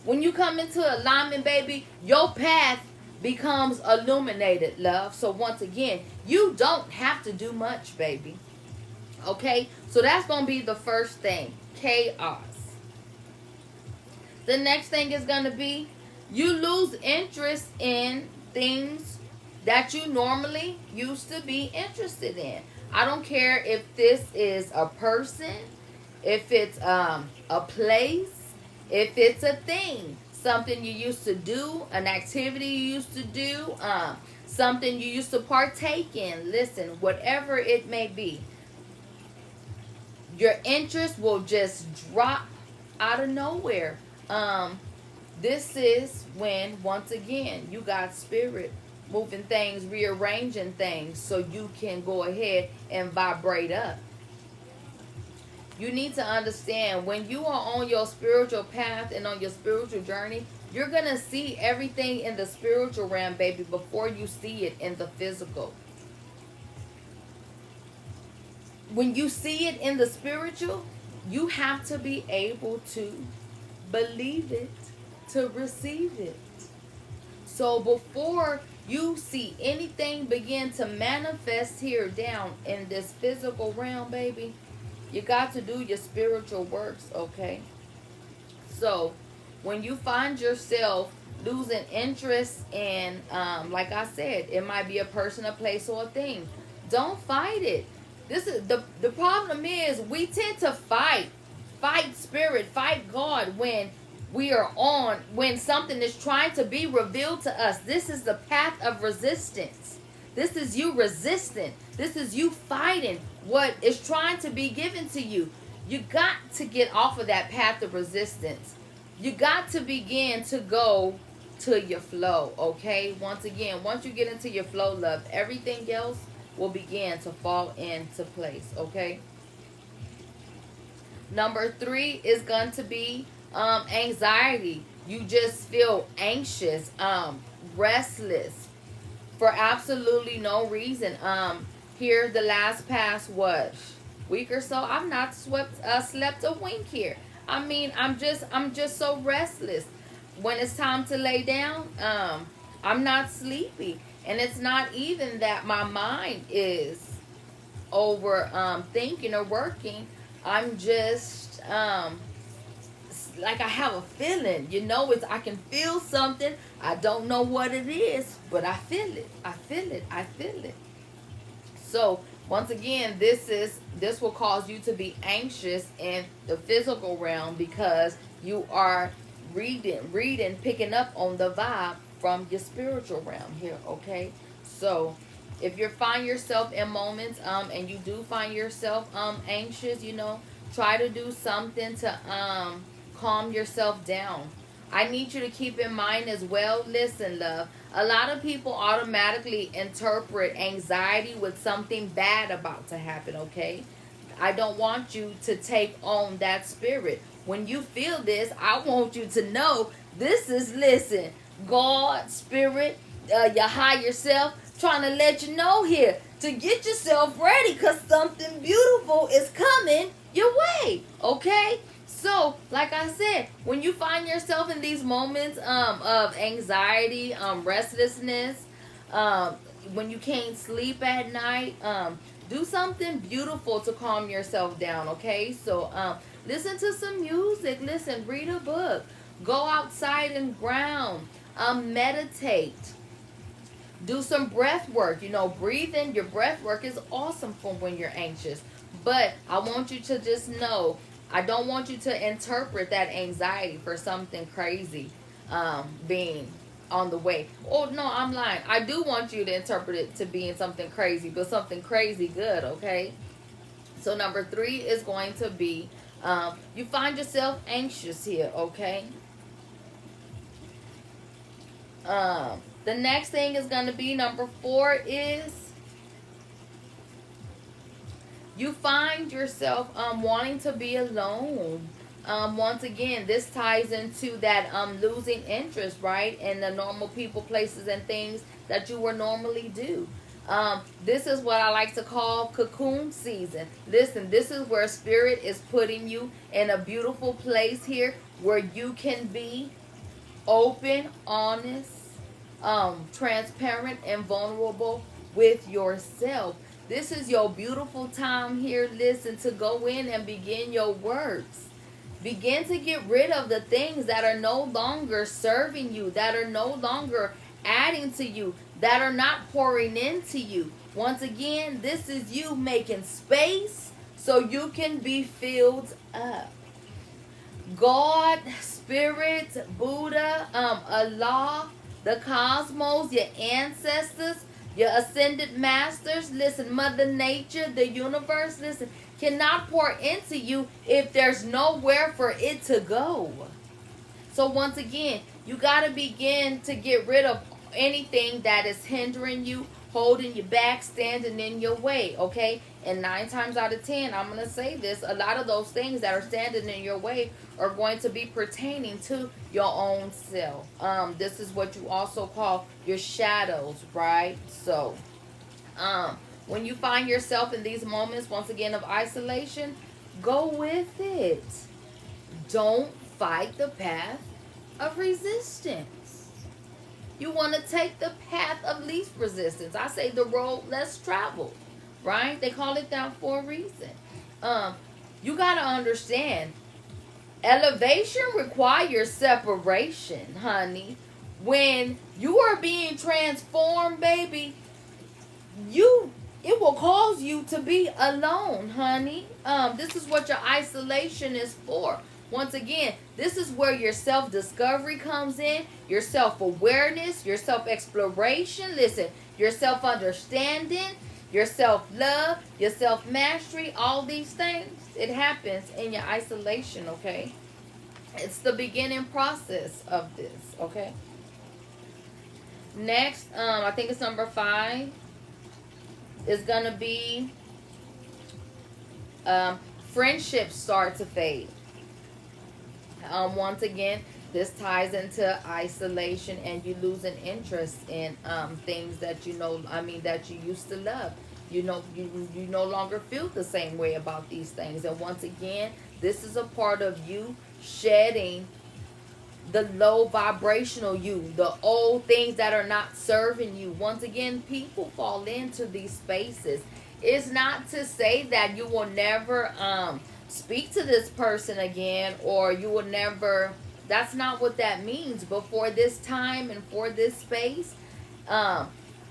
When you come into alignment, baby, your path becomes illuminated, love. So once again, you don't have to do much, baby. Okay? So that's going to be the first thing. Chaos. The next thing is going to be you lose interest in things that you normally used to be interested in. I don't care if this is a person, if it's a place, if it's a thing, something you used to do, an activity you used to do, something you used to partake in. Listen, whatever it may be, your interest will just drop out of nowhere. This is when, once again, you got spirit moving things, rearranging things so you can go ahead and vibrate up. You need to understand when you are on your spiritual path and on your spiritual journey, you're going to see everything in the spiritual realm, baby, before you see it in the physical. When you see it in the spiritual, you have to be able to believe it, to receive it. So before you see anything begin to manifest here down in this physical realm, baby, you got to do your spiritual works, okay? So when you find yourself losing interest in, like I said, it might be a person, a place, or a thing, don't fight it. This is the problem is we tend to fight spirit, fight God when we are on, when something is trying to be revealed to us. This is the path of resistance. This is you resisting. This is you fighting what is trying to be given to you. You got to get off of that path of resistance. You got to begin to go to your flow, okay? Once again, once you get into your flow, love, everything else will begin to fall into place, okay? Number 3 is going to be anxiety. You just feel anxious, restless for absolutely no reason. Here the last past week or so, I've not slept a wink here. I mean, I'm just so restless. When it's time to lay down, I'm not sleepy. And it's not even that my mind is over thinking or working. I'm just like I have a feeling, it's I can feel something. I don't know what it is, but I feel it. I feel it. So once again, this will cause you to be anxious in the physical realm because you are reading, picking up on the vibe from your spiritual realm here, okay? So if you find yourself in moments and you do find yourself anxious, try to do something to calm yourself down. I need you to keep in mind as well, listen, love, a lot of people automatically interpret anxiety with something bad about to happen, okay? I don't want you to take on that spirit. When you feel this, I want you to know this is, listen, God, spirit, your higher self, trying to let you know here to get yourself ready because something beautiful is coming your way, okay? So, like I said, when you find yourself in these moments of anxiety, restlessness, when you can't sleep at night, do something beautiful to calm yourself down, okay? So, listen to some music. Listen, read a book. Go outside and ground. Meditate. Do some breath work. Breathe in. Your breath work is awesome for when you're anxious. But I want you to just know, I don't want you to interpret that anxiety for something crazy being on the way. Oh, no, I'm lying. I do want you to interpret it to being something crazy, but something crazy good, okay? So number 3 is going to be, you find yourself anxious here, okay? The next thing is going to be number 4 is you find yourself wanting to be alone. Once again, this ties into that losing interest, right? In the normal people, places, and things that you would normally do. This is what I like to call cocoon season. Listen, this is where spirit is putting you in a beautiful place here where you can be open, honest, transparent, and vulnerable with yourself. This is your beautiful time here. Listen, to go in and begin your works. Begin to get rid of the things that are no longer serving you, that are no longer adding to you, that are not pouring into you. Once again, this is you making space so you can be filled up. God, Spirit, Buddha, Allah, the cosmos, your ancestors, your ascended masters, listen, Mother Nature, the universe, listen, cannot pour into you if there's nowhere for it to go. So once again, you got to begin to get rid of anything that is hindering you, holding you back, standing in your way, okay? And 9 times out of 10, I'm going to say this, a lot of those things that are standing in your way are going to be pertaining to your own self. This is what you also call your shadows, right? So, when you find yourself in these moments, once again, of isolation, go with it. Don't fight the path of resistance. You want to take the path of least resistance. I say the road less traveled, right? They call it that for a reason. You got to understand, elevation requires separation, honey. When you are being transformed, baby, it will cause you to be alone, honey. This is what your isolation is for. Once again, this is where your self-discovery comes in, your self-awareness, your self-exploration, listen, your self-understanding, your self-love, your self-mastery, all these things. It happens in your isolation, okay? It's the beginning process of this, okay? Next, I think it's number 5. Is going to be friendships start to fade. Once again, this ties into isolation, and you lose an interest in things that that you used to love. You no longer feel the same way about these things. And once again, this is a part of you shedding the low vibrational you, the old things that are not serving you. Once again, people fall into these spaces. It's not to say that you will never speak to this person again, or you will never, that's not what that means. But for this time and for this space,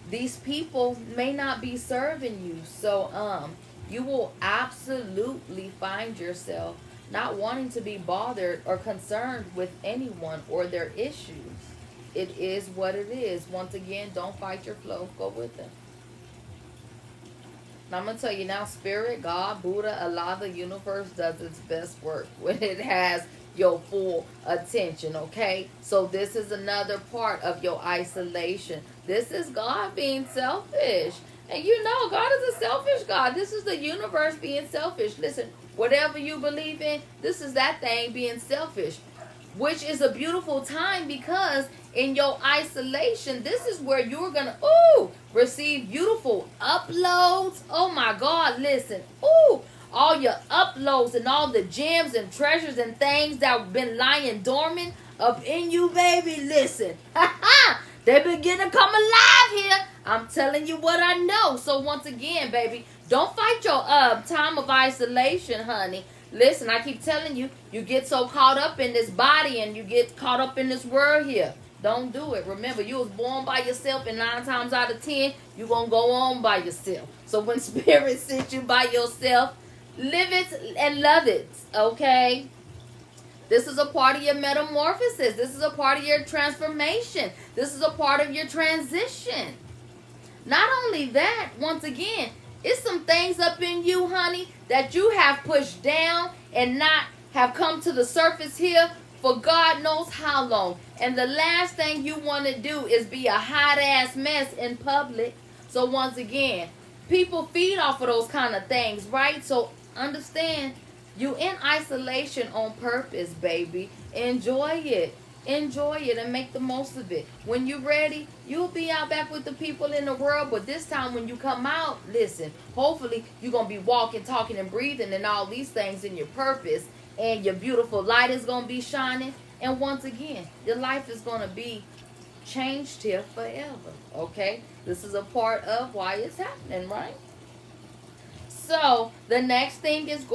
these people may not be serving you. So you will absolutely find yourself not wanting to be bothered or concerned with anyone or their issues. It is what it is. Once again, don't fight your flow. Go with it. And I'm going to tell you now, Spirit, God, Buddha, Allah, the universe does its best work when it has your full attention, okay? So this is another part of your isolation. This is God being selfish. And you know, God is a selfish God. This is the universe being selfish. Listen, whatever you believe in, this is that thing being selfish. Which is a beautiful time, because in your isolation, this is where you're going to, receive beautiful uploads. Oh my God, listen. All your uploads and all the gems and treasures and things that have been lying dormant up in you, baby. Listen. They begin to come alive here. I'm telling you what I know. So once again, baby, don't fight your time of isolation, honey. Listen, I keep telling you, you get so caught up in this body and you get caught up in this world here. Don't do it. Remember, you was born by yourself, and 9 times out of 10, you're going to go on by yourself. So when Spirit sits you by yourself, live it and love it, okay? This is a part of your metamorphosis. This is a part of your transformation. This is a part of your transition. Not only that, once again, it's some things up in you, honey, that you have pushed down and not have come to the surface here for God knows how long. And the last thing you want to do is be a hot-ass mess in public. So once again, people feed off of those kind of things, right? So understand, you in isolation on purpose, baby. Enjoy it. Enjoy it and make the most of it. When you're ready, you'll be out back with the people in the world. But this time when you come out, listen, hopefully you're going to be walking, talking, and breathing and all these things in your purpose. And your beautiful light is going to be shining. And once again, your life is going to be changed here forever. Okay? This is a part of why it's happening, right? So the next thing is